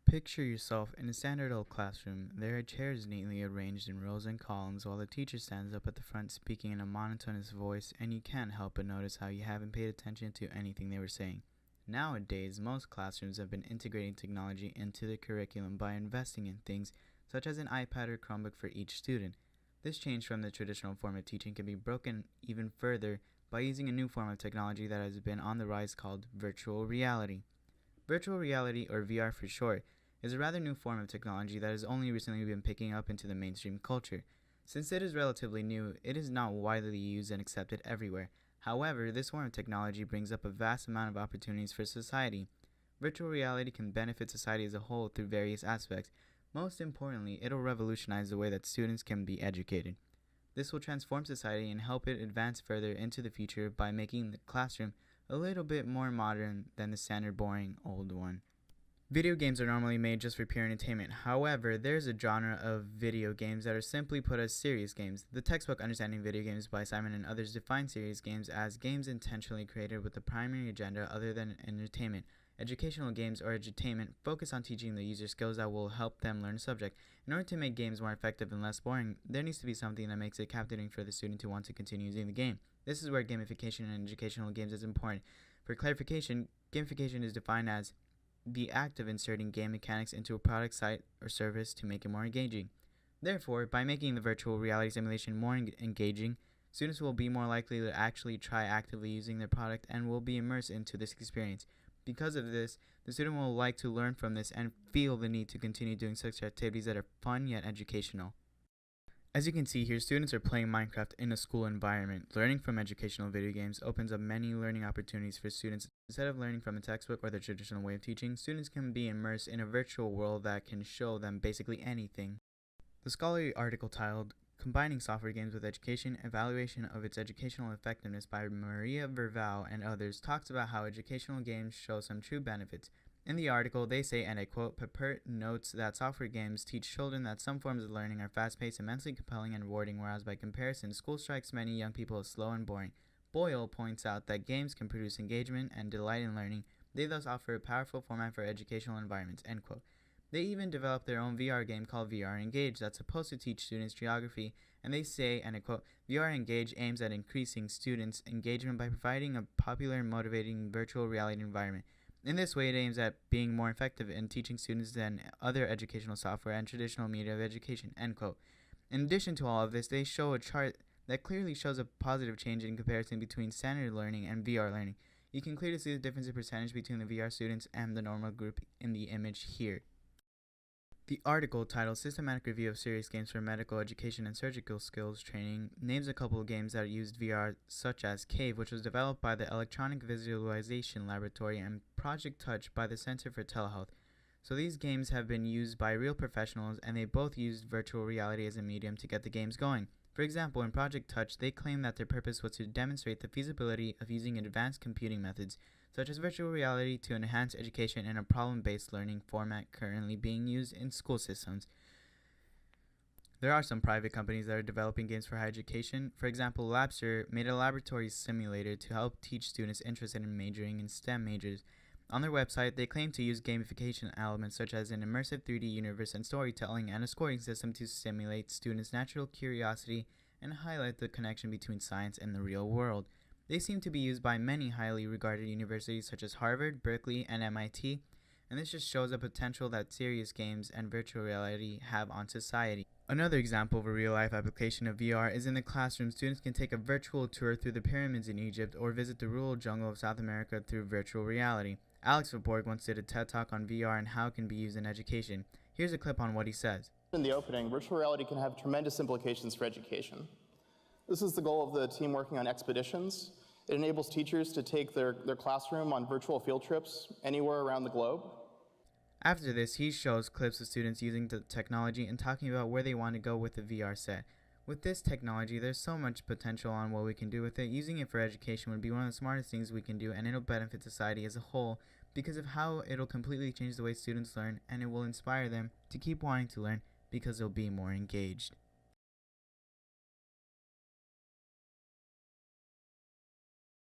Picture yourself in a standard old classroom. There are chairs neatly arranged in rows and columns while the teacher stands up at the front speaking in a monotonous voice, and you can't help but notice how you haven't paid attention to anything they were saying. Nowadays, most classrooms have been integrating technology into the curriculum by investing in things such as an iPad or Chromebook for each student. This change from the traditional form of teaching can be broken even further by using a new form of technology that has been on the rise called virtual reality. Virtual reality, or VR for short, is a rather new form of technology that has only recently been picking up into the mainstream culture. Since it is relatively new, it is not widely used and accepted everywhere. However, this form of technology brings up a vast amount of opportunities for society. Virtual reality can benefit society as a whole through various aspects. Most importantly, it'll revolutionize the way that students can be educated. This will transform society and help it advance further into the future by making the classroom a little bit more modern than the standard boring old one. Video games are normally made just for pure entertainment. However, there's a genre of video games that are simply put as serious games. The textbook Understanding Video Games by Simon and others define serious games as games intentionally created with the primary agenda other than entertainment. Educational games or edutainment focus on teaching the user skills that will help them learn a subject. In order to make games more effective and less boring, there needs to be something that makes it captivating for the student to want to continue using the game. This is where gamification in educational games is important. For clarification, gamification is defined as the act of inserting game mechanics into a product, site, or service to make it more engaging. Therefore, by making the virtual reality simulation more engaging, students will be more likely to actually try actively using their product and will be immersed into this experience. Because of this, the student will like to learn from this and feel the need to continue doing such activities that are fun yet educational. As you can see here, students are playing Minecraft in a school environment. Learning from educational video games opens up many learning opportunities for students. Instead of learning from a textbook or the traditional way of teaching, students can be immersed in a virtual world that can show them basically anything. The scholarly article titled Combining Software Games with Education, Evaluation of its Educational Effectiveness by Maria Verval and others talks about how educational games show some true benefits. In the article, they say, and I quote, Papert notes that software games teach children that some forms of learning are fast-paced, immensely compelling, and rewarding, whereas by comparison, school strikes many young people as slow and boring. Boyle points out that games can produce engagement and delight in learning. They thus offer a powerful format for educational environments, end quote. They even developed their own VR game called VR Engage that's supposed to teach students geography, and they say, and I quote, VR Engage aims at increasing students' engagement by providing a popular and motivating virtual reality environment. In this way, it aims at being more effective in teaching students than other educational software and traditional media of education, end quote. In addition to all of this, they show a chart that clearly shows a positive change in comparison between standard learning and VR learning. You can clearly see the difference in percentage between the VR students and the normal group in the image here. The article, titled Systematic Review of Serious Games for Medical Education and Surgical Skills Training, names a couple of games that used VR, such as Cave, which was developed by the Electronic Visualization Laboratory, and Project Touch by the Center for Telehealth. So these games have been used by real professionals, and they both used virtual reality as a medium to get the games going. For example, in Project Touch, they claim that their purpose was to demonstrate the feasibility of using advanced computing methods, such as virtual reality, to enhance education in a problem-based learning format currently being used in school systems. There are some private companies that are developing games for higher education. For example, Labster made a laboratory simulator to help teach students interested in majoring in STEM majors. On their website, they claim to use gamification elements such as an immersive 3D universe and storytelling and a scoring system to stimulate students' natural curiosity and highlight the connection between science and the real world. They seem to be used by many highly regarded universities such as Harvard, Berkeley, and MIT, and this just shows the potential that serious games and virtual reality have on society. Another example of a real-life application of VR is in the classroom. Students can take a virtual tour through the pyramids in Egypt or visit the rural jungle of South America through virtual reality. Alex Verborg once did a TED Talk on VR and how it can be used in education. Here's a clip on what he says. In the opening, virtual reality can have tremendous implications for education. This is the goal of the team working on expeditions. It enables teachers to take their classroom on virtual field trips anywhere around the globe. After this, he shows clips of students using the technology and talking about where they want to go with the VR set. With this technology, there's so much potential on what we can do with it. Using it for education would be one of the smartest things we can do, and it'll benefit society as a whole because of how it'll completely change the way students learn, and it will inspire them to keep wanting to learn because they'll be more engaged.